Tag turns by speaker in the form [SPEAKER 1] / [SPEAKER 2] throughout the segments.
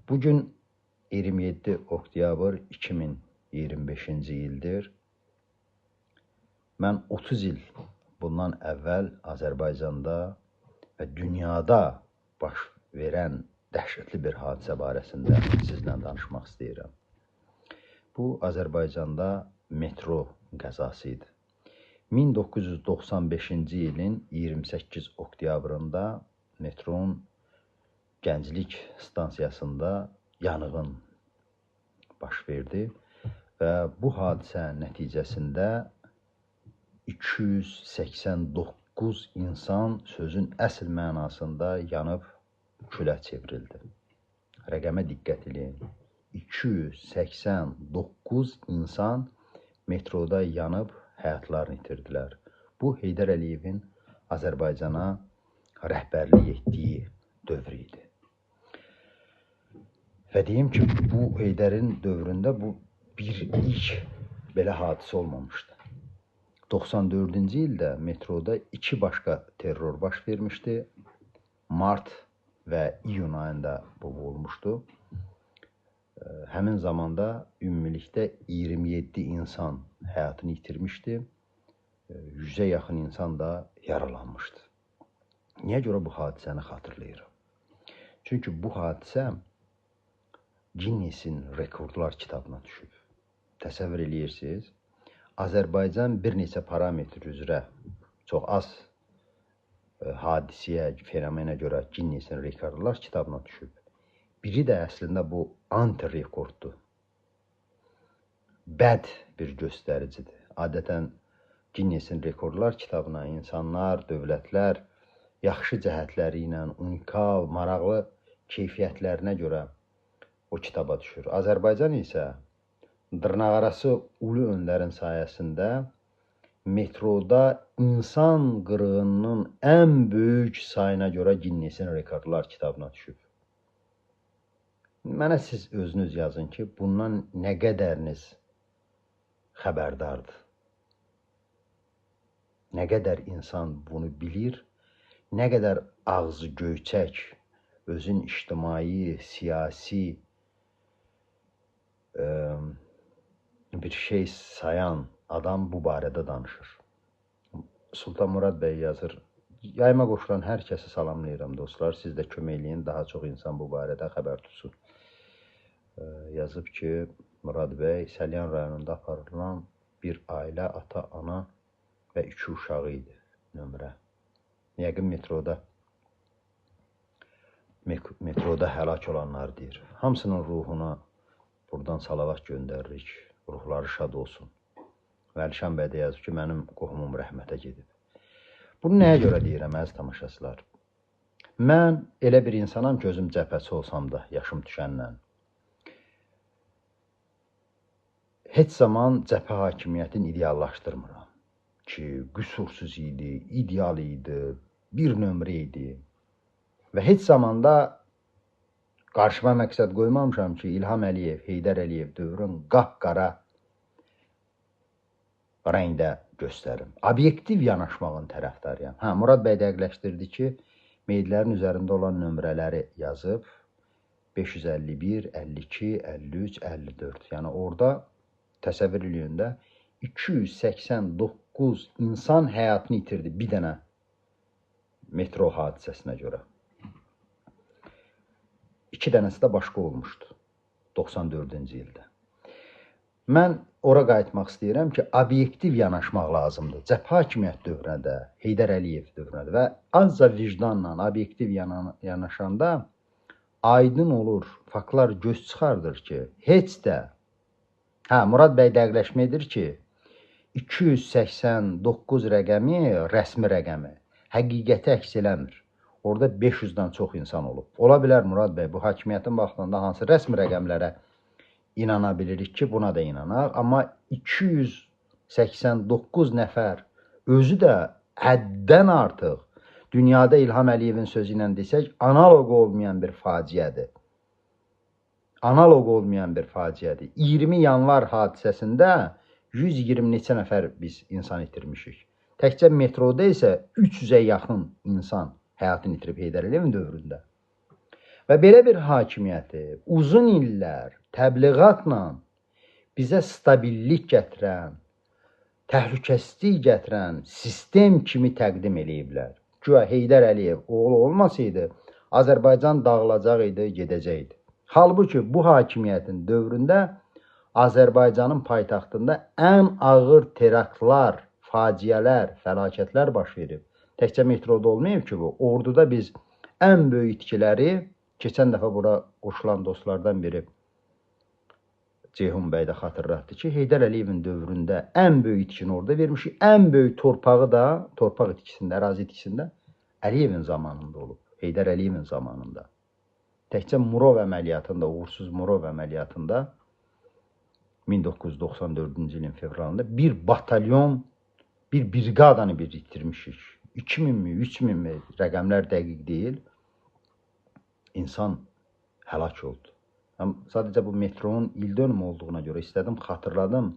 [SPEAKER 1] Bugün 27 oktyabr 2025-ci ildir. Mən 30 il bundan əvvəl Azərbaycanda və dünyada baş verən dəhşətli bir hadisə barəsində sizlə danışmaq istəyirəm. Bu, Azərbaycanda metro qəzası idi. 1995-ci ilin 28 oktyabrında metronun Gənclik stansiyasında yanğın baş verdi və bu hadisə nəticəsində 289 insan sözün əsl mənasında yanıb külə çevrildi. Rəqəmə diqqət edin. 289 insan metroda yanıb həyatlarını itirdilər. Bu, Heydər Əliyevin Azərbaycana rəhbərlik etdiyi dövr idi. Və deyim ki, bu Heydərin dövründə bu ilk belə hadisə olmamışdı. 94-cü ildə metroda 2 başqa terror baş vermişdi. Mart və iyun ayında bu olmuşdu. Həmin zamanda ümumilikdə 27 insan həyatını itirmişdi. 100-ə yaxın insan da yaralanmışdı. Niyə görə bu hadisəni xatırlayıram? Çünki bu hadisə Ginnesin rekordlar kitabına düşüb. Təsəvvür edirsiniz, Azərbaycan bir neçə parametr üzrə çox az hadisiyə, fenomenə görə Ginnesin rekordlar kitabına düşüb. Biri də əslində bu anti-rekorddur. Bəd bir göstəricidir. Adətən Ginnesin rekordlar kitabına insanlar, dövlətlər yaxşı cəhətləri ilə, unikal, maraqlı keyfiyyətlərinə görə o kitaba düşür. Azərbaycan isə dırnaqarası ulu öndərin sayəsində metroda insan qırığının ən böyük sayına görə Ginnesin rekordlar kitabına düşüb. Mənə siz özünüz yazın ki, bundan nə qədəriniz xəbərdardır? Nə qədər insan bunu bilir? Nə qədər ağzı göyçək, özün ictimai, siyasi bir şey sayan adam bu barədə danışır. Sultan Murad bəy yazır, yayıma qoşulan hər kəsi salamlayıram dostlar, siz də kömək eləyin, daha çox insan bu barədə xəbər tutsun. Yazıb ki, Murad bəy Səlyan rayonunda aparılan bir ailə, ata, ana və 2 uşağı idi nömrə. Yəqin metroda həlak olanlar deyir. Hamısının ruhuna buradan salavat göndəririk. Ruhları şad olsun. Vəlişan bəy də yazıb ki, mənim qohumum rəhmətə gedib. Bunu nəyə görə deyirəm, əziz tamaşaçılar? Mən elə bir insanam ki, özüm cəbhəçi olsam da, yaşım düşənlə. Heç zaman cəbhə hakimiyyətini ideallaşdırmıram. Ki, qüsursuz idi, ideal idi, bir nömrə idi. Və heç zamanda qarşıma məqsəd qoymamışam ki, İlham Əliyev, Heydər Əliyev dövrün qapqara rəngdə göstərim. Obyektiv yanaşmağın tərəfdarıyam. Murad bəy dəqiqləşdirdi ki, meyidlərin üzərində olan nömrələri yazıb 551, 52, 53, 54. Yəni orada təsəvvür eləyəndə 289 insan həyatını itirdi bir dənə metro hadisəsinə görə. 2 dənəsi də başqa olmuşdu 94-cü ildə. Mən ora qayıtmaq istəyirəm ki, obyektiv yanaşmaq lazımdır. Cəbhə hakimiyyət dövrünə də, Heydər Əliyev dövrünə də və azca vicdanla obyektiv yanaşanda aydın olur, faktlar göz çıxardır ki, heç də, Murad bəy dəqiqləşmədir ki, 289 rəqəmi rəsmi rəqəmi, həqiqəti əks eləmir. Orada 500-dən çox insan olub. Ola bilər Murad bəy, bu hakimiyyətin vaxtında hansı rəsmi rəqəmlərə inana bilirik ki, buna da inanaq. Amma 289 nəfər özü də həddən artıq dünyada İlham Əliyevin sözü ilə desək, analoq olmayan bir faciədir. Analoq olmayan bir faciədir. 20 yanvar hadisəsində 120 neçə nəfər biz insan itirmişik. Təkcə metroda isə 300-ə yaxın insan həyatını itirib Heydər Əliyevin dövründə. Və belə bir hakimiyyəti uzun illər təbliğatla bizə stabillik gətirən, təhlükəsizlik gətirən sistem kimi təqdim eləyiblər. Güya Heydər Əliyev oğlu olmasaydı, Azərbaycan dağılacaq idi, gedəcəkdi. Halbuki bu hakimiyyətin dövründə Azərbaycanın paytaxtında ən ağır teraktlar, faciələr, fəlakətlər baş verib. Təkcə metroda olmayıb ki bu. Orduda biz ən böyük itkiləri, keçən dəfə bura qoşulan dostlardan biri Ceyhun bəy də xatırlatdı ki, Heydər Əliyevin dövründə ən böyük itkini orada vermişik. Ən böyük torpağı da, torpaq itkisində, ərazi itkisində Əliyevin zamanında olub. Heydər Əliyevin zamanında. Təkcə Murov əməliyyatında, uğursuz Murov əməliyyatında 1994-cü ilin fevralında bir batalyon, bir briqadanı biz itirmişik. 2000 mi, 3000 mi rəqəmlər dəqiq deyil. İnsan həlak oldu. Sadəcə bu metronun ildönümü olduğuna görə istədim, xatırladım.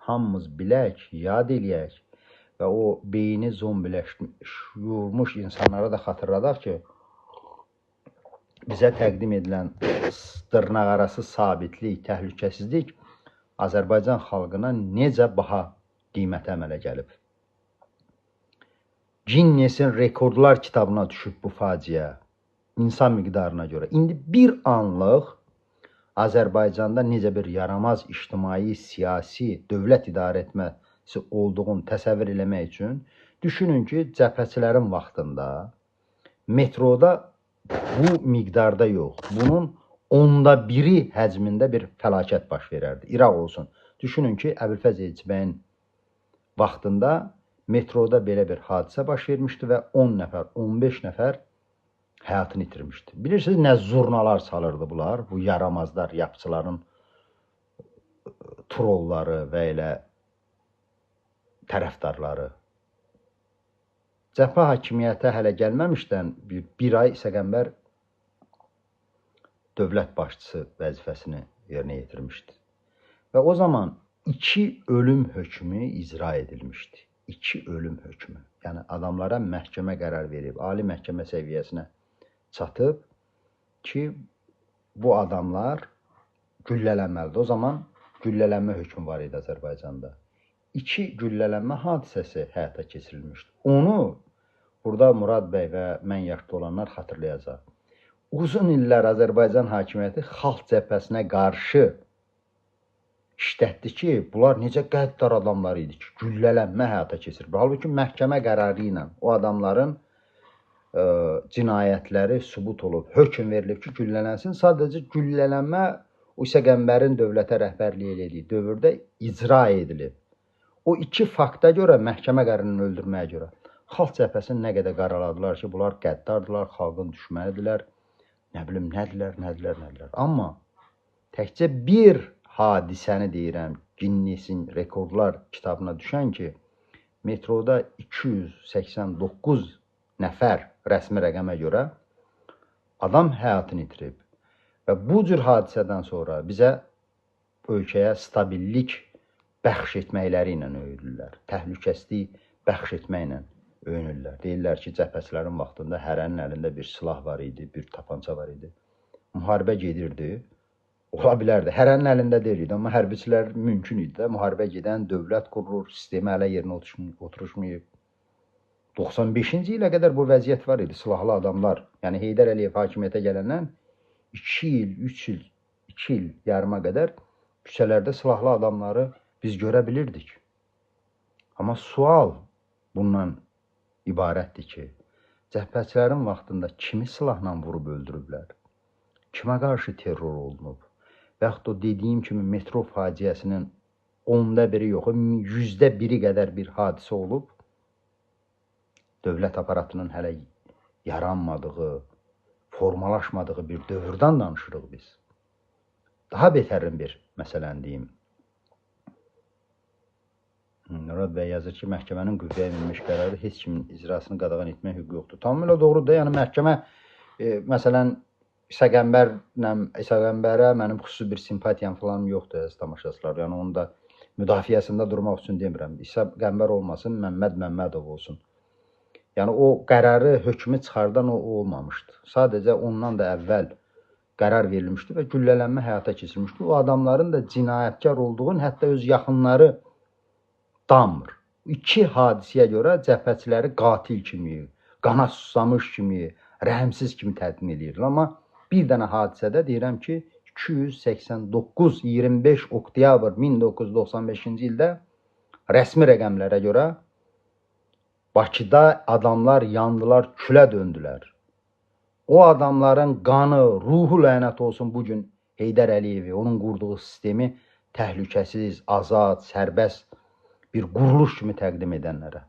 [SPEAKER 1] Hamımız bilək, yad eləyək və o beyni zombiləşmiş insanlara da xatırladaq ki, bizə təqdim edilən dırnaqarası sabitlik, təhlükəsizlik Azərbaycan xalqına necə baha qiymətə əmələ gəlib. Ginnesin rekordlar kitabına düşüb bu faciə insan miqdarına görə. İndi bir anlıq Azərbaycanda necə bir yaramaz ictimai, siyasi, dövlət idarə etməsi olduğunu təsəvvür eləmək üçün düşünün ki, cəbhəçilərin vaxtında metroda bu miqdarda yox, bunun 1/10 həcmində bir fəlakət baş verərdi. İraq olsun. Düşünün ki, Əbülfəz Elçibəyin vaxtında metroda belə bir hadisə baş vermişdi və 10 nəfər, 15 nəfər həyatını itirmişdi. Bilirsiniz, nə zurnalar salırdı bunlar, bu yaramazlar, yapçıların trolları və elə tərəfdarları. Cəbhə hakimiyyətə hələ gəlməmişdən bir ay Səqənbər dövlət başçısı vəzifəsini yerinə yetirmişdi. Və o zaman 2 ölüm hökmü icra edilmişdi. 2 ölüm hökmü. Yəni adamlara məhkəmə qərar verib, ali məhkəmə səviyyəsinə çatıb ki, bu adamlar güllələnməlidir. O zaman güllələnmə hökmü var idi Azərbaycanda. 2 güllələnmə hadisəsi həyata keçirilmişdi. Onu burada Murad bəy və mən yaşlı olanlar xatırlayacaq. Uzun illər Azərbaycan hakimiyyəti xalq cəbhəsinə qarşı işlətdi ki, bunlar necə qəddar adamlar idi ki, güllələnmə həyata keçirir. Halbuki məhkəmə qərarı ilə o adamların cinayətləri sübut olub, hökm verilib ki, güllələnsin. Sadəcə güllələnmə o Səqənbərin dövlətə rəhbərlik elədiyi dövrdə icra edilib. O 2 fakta görə, məhkəmə qərarını öldürməyə görə xalq cəbhəsini nə qədər qaraladılar ki, bunlar qəddardılar, xalqın düşmənidirlər, nə bilim, nədilər. Amma təkcə bir hadisəni deyirəm, Ginnesin rekordlar kitabına düşən ki, metroda 289 nəfər rəsmi rəqəmə görə adam həyatını itirib. Və bu cür hadisədən sonra bizə ölkəyə stabillik bəxş etməkləri ilə öyünürlər. Təhlükəsizlik bəxş etməklə öyünürlər. Deyirlər ki, cəbhəçilərin vaxtında hərənin əlində bir silah var idi, bir tapança var idi. Müharibə gedirdi. Ola bilərdi. Hərənin əlində deyildi, amma hərbiçilər mümkün idi də. Müharibə gedən dövlət qurulur, sistemi hələ yerinə oturuşmayıb. 95-ci ilə qədər bu vəziyyət var idi. Silahlı adamlar, yəni Heydər Əliyev hakimiyyətə gələndən 2 il, 3 il, 2 il yarıma qədər küçələrdə silahlı adamları biz görə bilirdik. Amma sual bundan ibarətdir ki, cəbhəçilərin vaxtında kimi silahla vurub öldürüblər? Kimə qarşı terror olunub? Və yaxud da dediyim kimi metro faciəsinin 1/10 yox, 100% qədər bir hadisə olub. Dövlət aparatının hələ yaranmadığı, formalaşmadığı bir dövrdən danışırıq biz. Daha betərin bir məsələni deyim. Murad bəy yazır ki, məhkəmənin qüvvəyə minmiş qərarı heç kimin icrasını qadağan etmək hüququ yoxdur. Tamamilə doğrudur. Yəni məhkəmə məsələn Səqənbərə mənim xüsusi bir simpatiyam falan yoxdur əziz tamaşaçılar. Yəni onun da müdafiəsində durmaq üçün demirəm. Səqənbər olmasın, Məmməd Məmmədov olsun. Yəni o qərarı, hökmü çıxardan o olmamışdı. Sadəcə ondan da əvvəl qərar verilmişdi və güllələnmə həyata keçirilmişdi. O adamların da cinayətkar olduğunu hətta öz yaxınları danmır. İki hadisəyə görə cəbhəçiləri qatil kimi, qana susamış kimi, rəhimsiz kimi təqdim edirlər. Amma bir dənə hadisədə deyirəm ki, 289-25 oktyabr 1995-ci ildə rəsmi rəqəmlərə görə Bakıda adamlar yandılar, külə döndülər. O adamların qanı, ruhu lənət olsun bugün Heydər Əliyevi, onun qurduğu sistemi təhlükəsiz, azad, sərbəst bir quruluş kimi təqdim edənlərə.